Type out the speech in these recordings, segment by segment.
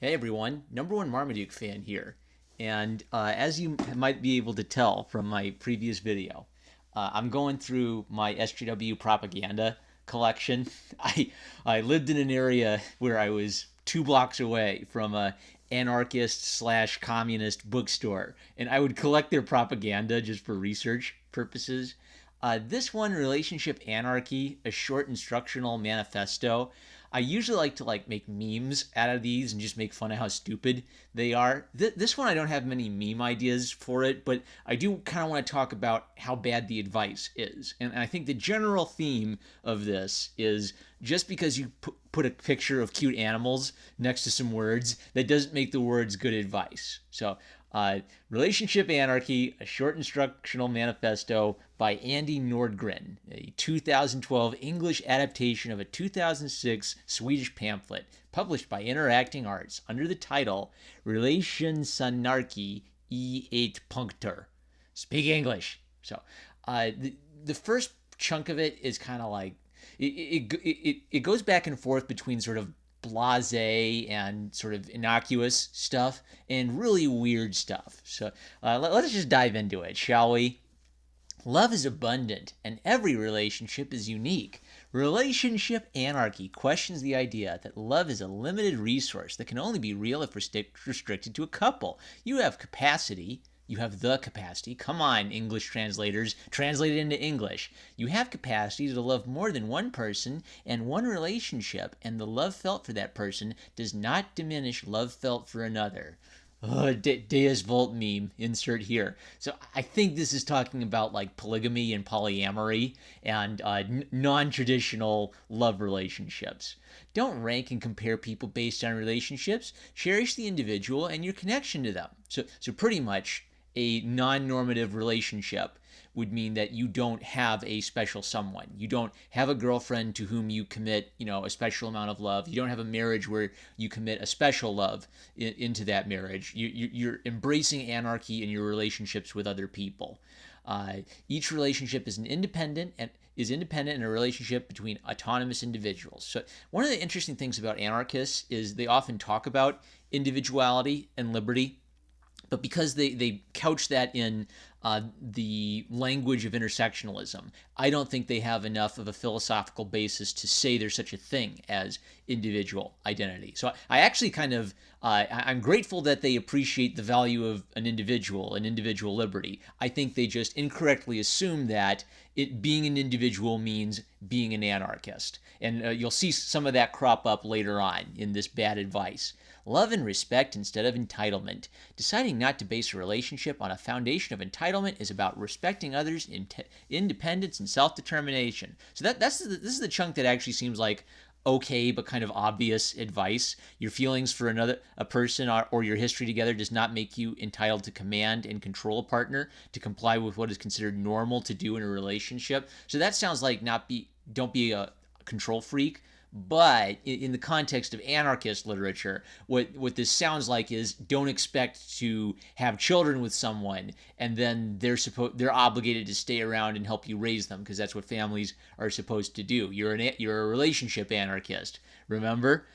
Hey everyone, number one Marmaduke fan here. And as you might be able to tell from my previous video, I'm going through my SJW propaganda collection. I lived in an area where I was 2 blocks away from a anarchist slash communist bookstore, and I would collect their propaganda just for research purposes. This one, Relationship Anarchy, a short instructional manifesto. I usually like to make memes out of these and just make fun of how stupid they are. This one I don't have many meme ideas for it, but I do kind of want to talk about how bad the advice is. And I think the general theme of this is just because you put a picture of cute animals next to some words, that doesn't make the words good advice. So Relationship Anarchy, a short instructional manifesto by Andy Nordgren, a 2012 English adaptation of a 2006 Swedish pamphlet published by Interacting Arts under the title Relationsanarki i ett punkter. Speak English. So the first chunk of it is kind of like, it goes back and forth between sort of blase and sort of innocuous stuff and really weird stuff. So let's just dive into it, shall we? Love is abundant, and every relationship is unique. Relationship anarchy questions the idea that love is a limited resource that can only be real if restricted to a couple. You have capacity. You have the capacity. Come on, English translators, translate it into English. You have capacity to love more than one person and one relationship, and the love felt for that person does not diminish love felt for another. Deus Volt meme, insert here. So I think this is talking about polygamy and polyamory and non-traditional love relationships. Don't rank and compare people based on relationships. Cherish the individual and your connection to them. So pretty much a non-normative relationship would mean that you don't have a special someone. You don't have a girlfriend to whom you commit, a special amount of love. You don't have a marriage where you commit a special love into that marriage. You're embracing anarchy in your relationships with other people. Each relationship is independent in a relationship between autonomous individuals. So one of the interesting things about anarchists is they often talk about individuality and liberty, but because they couch that in the language of intersectionalism, I don't think they have enough of a philosophical basis to say there's such a thing as individual identity. So I actually I'm grateful that they appreciate the value of an individual liberty. I think they just incorrectly assume that being an individual means being an anarchist. And you'll see some of that crop up later on in this bad advice. Love and respect instead of entitlement. Deciding not to base a relationship on a foundation of entitlement is about respecting others' independence and self-determination. So this is the chunk that actually seems like okay but kind of obvious advice. Your feelings for a person or your history together does not make you entitled to command and control a partner, to comply with what is considered normal to do in a relationship. So that sounds like don't be a control freak. But in the context of anarchist literature, what this sounds like is don't expect to have children with someone and then they're obligated to stay around and help you raise them, because that's what families are supposed to do. You're a relationship anarchist, remember?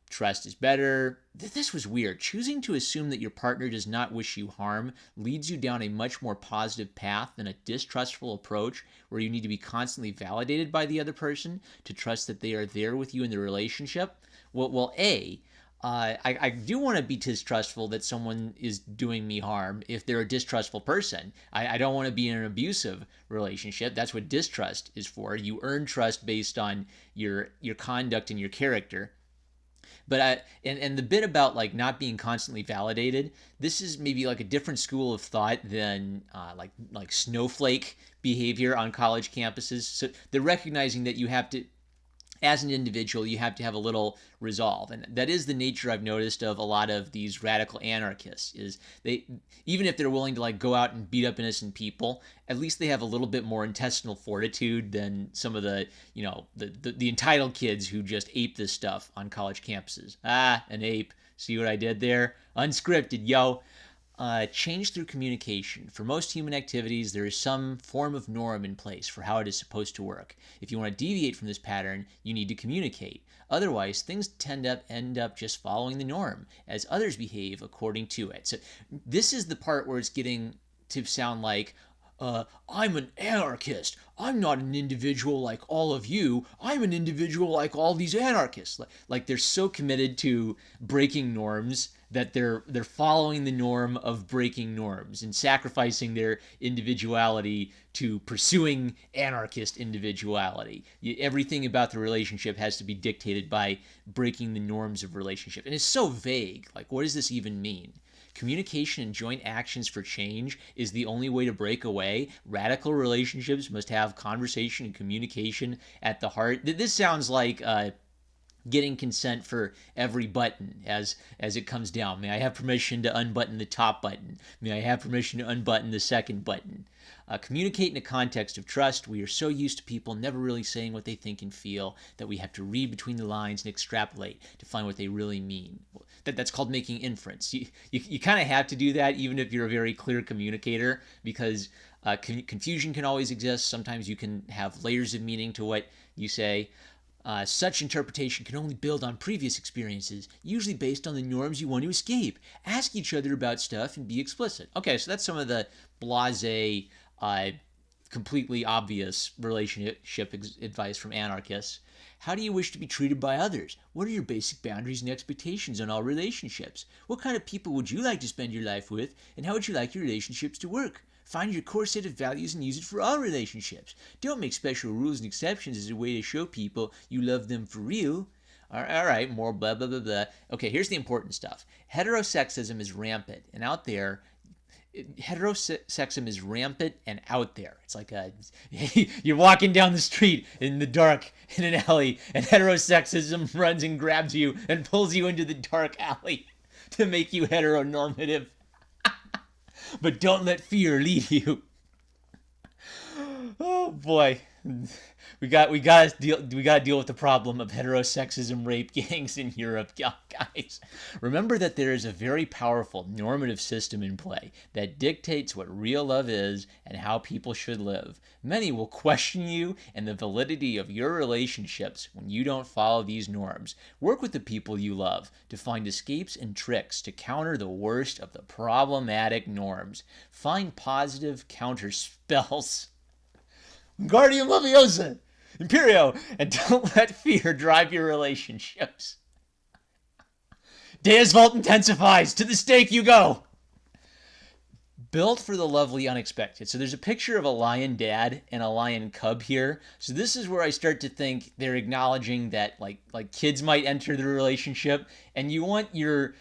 Trust is better. This was weird. Choosing to assume that your partner does not wish you harm leads you down a much more positive path than a distrustful approach where you need to be constantly validated by the other person to trust that they are there with you in the relationship. I do want to be distrustful that someone is doing me harm if they're a distrustful person. I don't want to be in an abusive relationship. That's what distrust is for. You earn trust based on your conduct and your character. But and the bit about not being constantly validated, this is maybe a different school of thought than like snowflake behavior on college campuses. So they're recognizing that you have to, as an individual, you have to have a little resolve. And that is the nature I've noticed of a lot of these radical anarchists, is they, even if they're willing to go out and beat up innocent people, at least they have a little bit more intestinal fortitude than some of the entitled kids who just ape this stuff on college campuses. An ape. See what I did there? Unscripted, yo. change through communication. For most human activities, there is some form of norm in place for how it is supposed to work. If you want to deviate from this pattern, you need to communicate. Otherwise, things end up just following the norm as others behave according to it. So this is the part where it's getting to sound like, I'm an anarchist. I'm not an individual like all of you. I'm an individual like all these anarchists. Like they're so committed to breaking norms that they're following the norm of breaking norms and sacrificing their individuality to pursuing anarchist individuality. Everything about the relationship has to be dictated by breaking the norms of relationship. And it's so vague. Like, what does this even mean? Communication and joint actions for change is the only way to break away. Radical relationships must have conversation and communication at the heart. This sounds like getting consent for every button as it comes down. May I have permission to unbutton the top button? May I have permission to unbutton the second button? Communicate in a context of trust. We are so used to people never really saying what they think and feel that we have to read between the lines and extrapolate to find what they really mean. That's called making inference. You kind of have to do that even if you're a very clear communicator, because confusion can always exist. Sometimes you can have layers of meaning to what you say. Such interpretation can only build on previous experiences, usually based on the norms you want to escape. Ask each other about stuff and be explicit. Okay, so that's some of the blasé, completely obvious relationship advice from anarchists. How do you wish to be treated by others? What are your basic boundaries and expectations on all relationships? What kind of people would you like to spend your life with, and how would you like your relationships to work? Find your core set of values and use it for all relationships. Don't make special rules and exceptions as a way to show people you love them for real. All right, more blah, blah, blah, blah. Okay, here's the important stuff. Heterosexism is rampant, and out there, heterosexism is rampant and out there. It's like you're walking down the street in the dark in an alley, and heterosexism runs and grabs you and pulls you into the dark alley to make you heteronormative. But don't let fear lead you. Oh boy, we got to deal with the problem of heterosexism rape gangs in Europe, guys. Remember that there is a very powerful normative system in play that dictates what real love is and how people should live. Many will question you and the validity of your relationships when you don't follow these norms. Work with the people you love to find escapes and tricks to counter the worst of the problematic norms. Find positive counter spells. Guardian Leviosa, Imperio, and don't let fear drive your relationships. Deus Vult intensifies. To the stake you go. Built for the lovely unexpected. So there's a picture of a lion dad and a lion cub here. So this is where I start to think they're acknowledging that like kids might enter the relationship, and you want your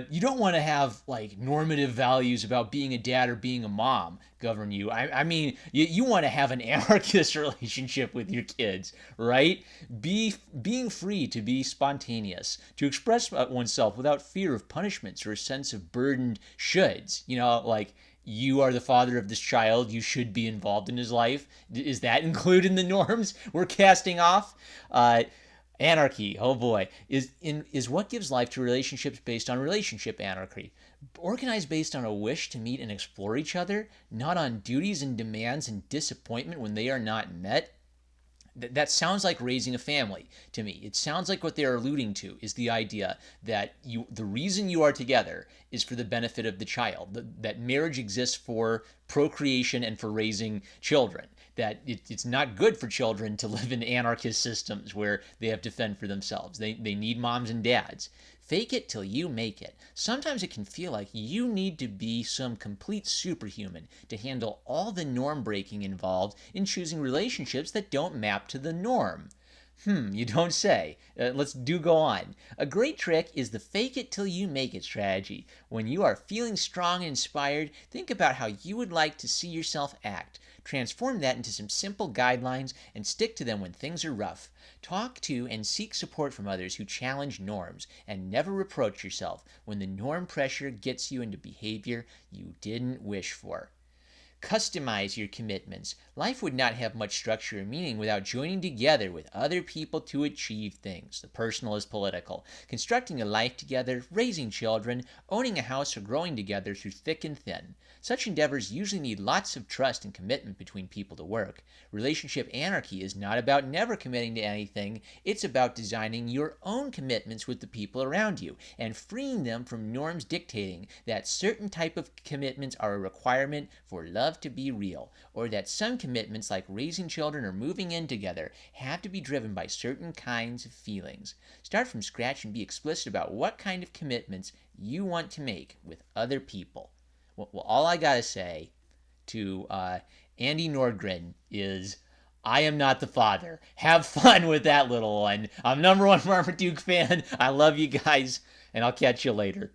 you don't want to have like normative values about being a dad or being a mom govern you. I mean, you want to have an anarchist relationship with your kids, right? Being free to be spontaneous, to express oneself without fear of punishments or a sense of burdened shoulds. You know, like, you are the father of this child, you should be involved in his life. Is that included in the norms we're casting off? Anarchy, oh boy, is what gives life to relationships based on relationship anarchy. Organized based on a wish to meet and explore each other, not on duties and demands and disappointment when they are not met. That sounds like raising a family to me. It sounds like what they're alluding to is the idea that the reason you are together is for the benefit of the child, that marriage exists for procreation and for raising children, that it's not good for children to live in anarchist systems where they have to fend for themselves. They need moms and dads. Fake it till you make it. Sometimes it can feel like you need to be some complete superhuman to handle all the norm breaking involved in choosing relationships that don't map to the norm. You don't say. Let's go on. A great trick is the fake it till you make it strategy. When you are feeling strong and inspired, think about how you would like to see yourself act. Transform that into some simple guidelines and stick to them when things are rough. Talk to and seek support from others who challenge norms, and never reproach yourself when the norm pressure gets you into behavior you didn't wish for. Customize your commitments. Life would not have much structure or meaning without joining together with other people to achieve things. The personal is political. Constructing a life together, raising children, owning a house, or growing together through thick and thin. Such endeavors usually need lots of trust and commitment between people to work. Relationship anarchy is not about never committing to anything, it's about designing your own commitments with the people around you and freeing them from norms dictating that certain type of commitments are a requirement for love to be real, or that some commitments like raising children or moving in together have to be driven by certain kinds of feelings. Start from scratch and be explicit about what kind of commitments you want to make with other people. Well, all I gotta say to Andy Nordgren is, I am not the father. Have fun with that little one. I'm #1 Marmaduke fan. I love you guys, and I'll catch you later.